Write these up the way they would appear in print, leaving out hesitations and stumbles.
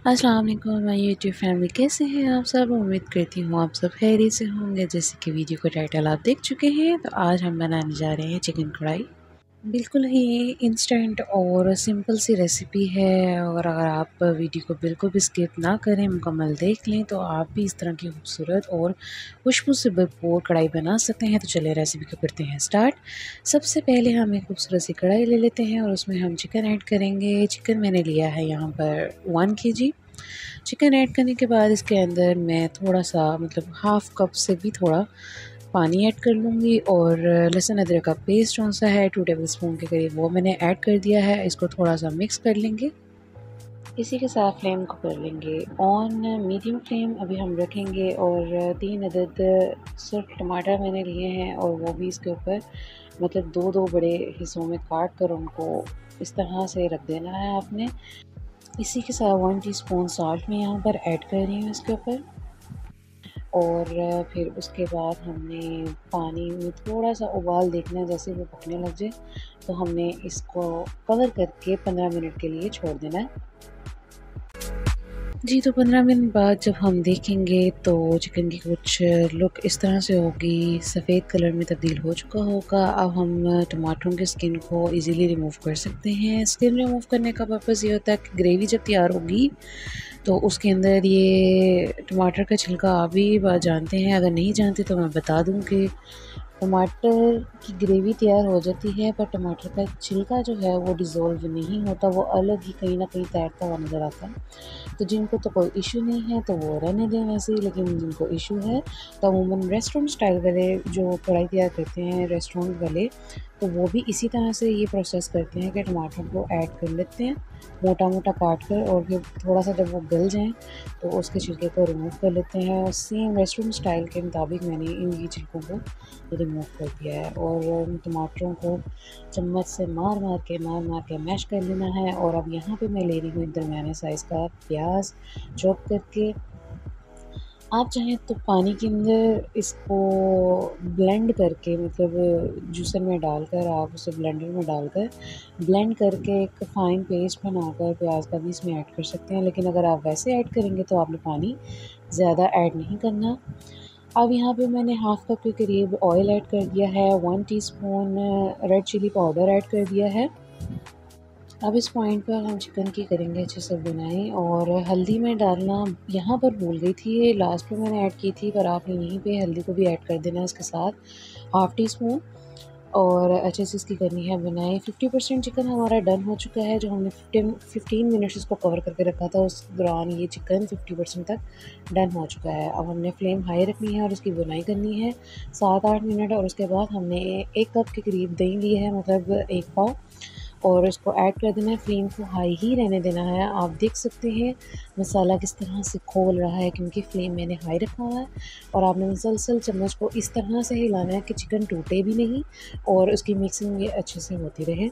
अस्सलाम वालेकुम my YouTube family, कैसे हैं आप सब। उम्मीद करती हूँ आप सब खैरियत से होंगे। जैसे कि वीडियो का टाइटल आप देख चुके हैं, तो आज हम बनाने जा रहे हैं चिकन कढ़ाई। बिल्कुल ही इंस्टेंट और सिंपल सी रेसिपी है, और अगर आप वीडियो को बिल्कुल भी स्किप ना करें, मुकम्मल देख लें, तो आप भी इस तरह की खूबसूरत और खुशबू से भरपूर कढ़ाई बना सकते हैं। तो चलिए रेसिपी को करते हैं स्टार्ट। सबसे पहले हम एक खूबसूरत सी कढ़ाई ले लेते हैं और उसमें हम चिकन ऐड करेंगे। चिकन मैंने लिया है यहाँ पर 1 kg। चिकन ऐड करने के बाद इसके अंदर मैं थोड़ा-सा मतलब हाफ़ कप से भी थोड़ा पानी ऐड कर लूँगी, और लहसुन अदरक का पेस्ट कौन-सा है 2 टेबलस्पून के करीब, वो मैंने ऐड कर दिया है। इसको थोड़ा-सा मिक्स कर लेंगे। इसी के साथ फ्लेम को कर लेंगे ऑन मीडियम फ्लेम अभी हम रखेंगे, और 3 अदद सिर्फ टमाटर मैंने लिए हैं, और वो भी इसके ऊपर मतलब 2-2 बड़े हिस्सों में काट कर उनको इस तरह से रख देना है आपने। इसी के साथ 1 टीस्पून साल्ट मैं यहाँ पर ऐड कर रही हूँ इसके ऊपर, और फिर उसके बाद हमने पानी में थोड़ा-सा उबाल देखना है। जैसे वो पकने लग जाए तो हमने इसको कवर करके 15 मिनट के लिए छोड़ देना है। जी, तो 15 मिनट बाद जब हम देखेंगे तो चिकन की कुछ लुक इस तरह से होगी, सफ़ेद कलर में तब्दील हो चुका होगा। अब हम टमाटरों की स्किन को इजीली रिमूव कर सकते हैं। स्किन रिमूव करने का पर्पज़ ये होता है कि ग्रेवी जब तैयार होगी तो उसके अंदर ये टमाटर का छिलका आप भी बात जानते हैं, अगर नहीं जानते तो मैं बता दूँ कि टमाटर की ग्रेवी तैयार हो जाती है, पर टमाटर का छिलका जो है वो डिज़ोल्व नहीं होता, वो अलग ही कहीं न कहीं तैरता हुआ नज़र आता है। तो जिनको तो कोई इश्यू नहीं है तो वो रहने दें वैसे ही, लेकिन जिनको इश्यू है तो अमूमन रेस्टोरेंट स्टाइल वाले जो कढ़ाई तैयार करते हैं रेस्टोरेंट वाले, तो वो भी इसी तरह से ये प्रोसेस करते हैं कि टमाटर को ऐड कर लेते हैं मोटा-मोटा काट कर, और फिर थोड़ा-सा जब वो गल जाएँ तो उसके छिलके को रिमूव कर लेते हैं। और सेम रेस्टोरेंट स्टाइल के मुताबिक मैंने इनकी छिलकों को रिमूव कर दिया है, और टमाटरों को चम्मच से मार-मार के मैश कर लेना है। और अब यहाँ पे मैं ले रही हूँ एक दरमियाने साइज़ का प्याज चॉप करके। आप चाहें तो पानी के अंदर इसको ब्लेंड करके मतलब जूसर में डालकर आप उसे ब्लेंडर में डालकर ब्लेंड करके एक फ़ाइन पेस्ट बनाकर प्याज का भी इसमें ऐड कर सकते हैं। लेकिन अगर आप वैसे ऐड करेंगे तो आपने पानी ज़्यादा ऐड नहीं करना। अब यहाँ पे मैंने हाफ़ कप के करीब ऑयल ऐड कर दिया है, 1 teaspoon red chilli powder add कर दिया है। अब इस पॉइंट पर हम चिकन की करेंगे अच्छे से बुनाई, और हल्दी मैं डालना यहाँ पर भूल गई थी, लास्ट में मैंने ऐड की थी, पर आपने यहीं पे हल्दी को भी ऐड कर देना है इसके साथ हाफ़ टी स्पून, और अच्छे से इसकी करनी है बुनाई। 50% चिकन हमारा डन हो चुका है। जो हमने 15 मिनट्स इसको कवर करके रखा था, उस दौरान ये चिकन 50% तक डन हो चुका है। अब हमने फ्लेम हाई रखनी है और इसकी बुनाई करनी है 7-8 मिनट, और उसके बाद हमने 1 कप के करीब दही ली है, मतलब 1 पाव, और इसको ऐड कर देना है। फ्लेम को हाई ही रहने देना है। आप देख सकते हैं मसाला किस तरह से खोल रहा है, क्योंकि फ्लेम मैंने हाई रखा हुआ है, और आपने मुसलसल चम्मच को इस तरह से हिलाना है कि चिकन टूटे भी नहीं, और उसकी मिक्सिंग ये अच्छे से होती रहे।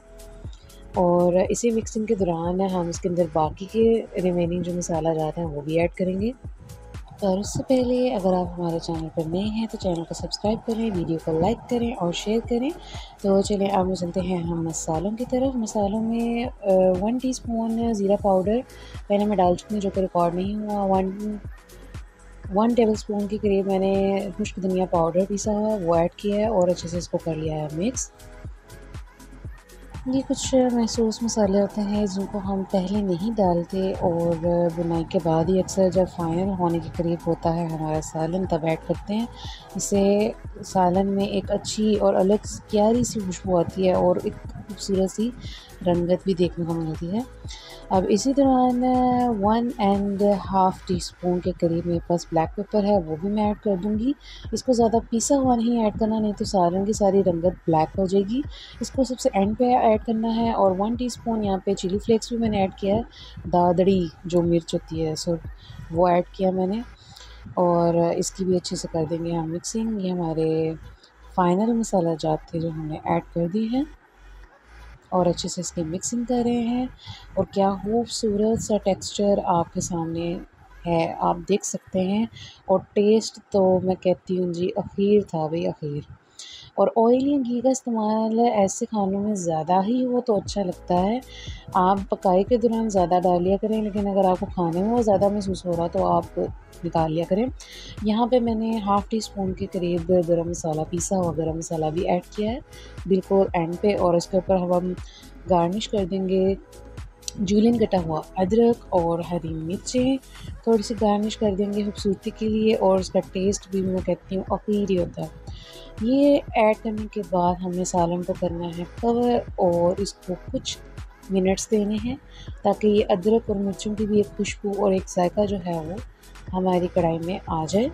और इसी मिक्सिंग के दौरान हम इसके अंदर बाकी के रिमेनिंग जो मसाला जाते हैं वो भी ऐड करेंगे। और उससे पहले अगर आप हमारे चैनल पर नए हैं तो चैनल को सब्सक्राइब करें, वीडियो को लाइक करें और शेयर करें। तो चलिए अब चलते हैं हम मसालों की तरफ। मसालों में 1 टीस्पून ज़ीरा पाउडर पहले मैं डाल चुकी हूँ, जो कि रिकॉर्ड नहीं हुआ। 1 टेबलस्पून के करीब मैंने खुश्क धनिया पाउडर पीसा हुआ वो ऐड किया है, और अच्छे से इसको कर लिया है मिक्स। ये कुछ महसूस मसाले होते हैं जिनको हम पहले नहीं डालते, और बुनाई के बाद ही अक्सर जब फाइनल होने के करीब होता है हमारा सालन तब ऐड करते हैं। इससे सालन में एक अच्छी और अलग प्यारी सी खुशबू आती है, और एक खूबसूरत सी रंगत भी देखने को मिलती है। अब इसी दौरान 1 एंड हाफ़ टीस्पून के करीब मेरे पास ब्लैक पेपर है, वो भी मैं ऐड कर दूँगी। इसको ज़्यादा पिसा हुआ नहीं ऐड करना, नहीं तो सालन की सारी रंगत ब्लैक हो जाएगी। इसको सबसे एंड पे ऐड करना है। और 1 टीस्पून यहाँ पे चिली फ्लेक्स भी मैंने ऐड किया है, दादड़ी जो मिर्च होती है सो वो ऐड किया मैंने, और इसकी भी अच्छे से कर देंगे हम मिक्सिंग। ये हमारे फाइनल मसाला जात थे जो हमने ऐड कर दिए हैं, और अच्छे से इसकी मिक्सिंग कर रहे हैं। और क्या खूबसूरत सा टेक्सचर आपके सामने है, आप देख सकते हैं। और टेस्ट तो मैं कहती हूँ जी अख़ीर था भाई अख़ीर। और ऑयल या घी का इस्तेमाल ऐसे खानों में ज़्यादा ही हो तो अच्छा लगता है। आप पकाई के दौरान ज़्यादा डाल लिया करें, लेकिन अगर आपको खाने में वो ज़्यादा महसूस हो रहा तो आप निकाल लिया करें। यहाँ पे मैंने हाफ़ टी स्पून के करीब गरम मसाला, पिसा हुआ गरम मसाला भी ऐड किया है बिल्कुल एंड पे, और इसके ऊपर हम गार्निश कर देंगे जूलियन कटा हुआ अदरक और हरी मिर्चें थोड़ी सी गार्निश कर देंगे खूबसूरती के लिए, और इसका टेस्ट भी मैं कहती हूँ अखीरी होता है। ये ऐड करने के बाद हमने सालन को करना है कवर और इसको कुछ मिनट्स देने हैं ताकि ये अदरक और मिर्चों की भी एक खुशबू और एक जायका जो है वो हमारी कढ़ाई में आ जाए।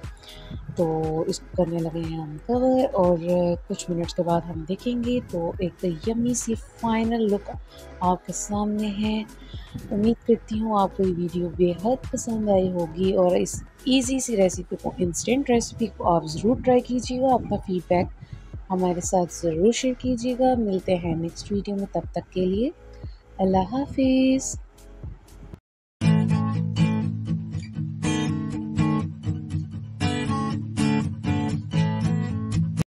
तो इसको करने लगे हैं हम कवर, और कुछ मिनट्स के बाद हम देखेंगे तो एक यम्मी सी फाइनल लुक आपके सामने है। उम्मीद करती हूँ आपको ये वीडियो बेहद पसंद आई होगी, और इस इजी सी रेसिपी को, इंस्टेंट रेसिपी को आप ज़रूर ट्राई कीजिएगा। अपना फीडबैक हमारे साथ ज़रूर शेयर कीजिएगा। मिलते हैं नेक्स्ट वीडियो में, तब तक के लिए अल्लाह हाफिज़।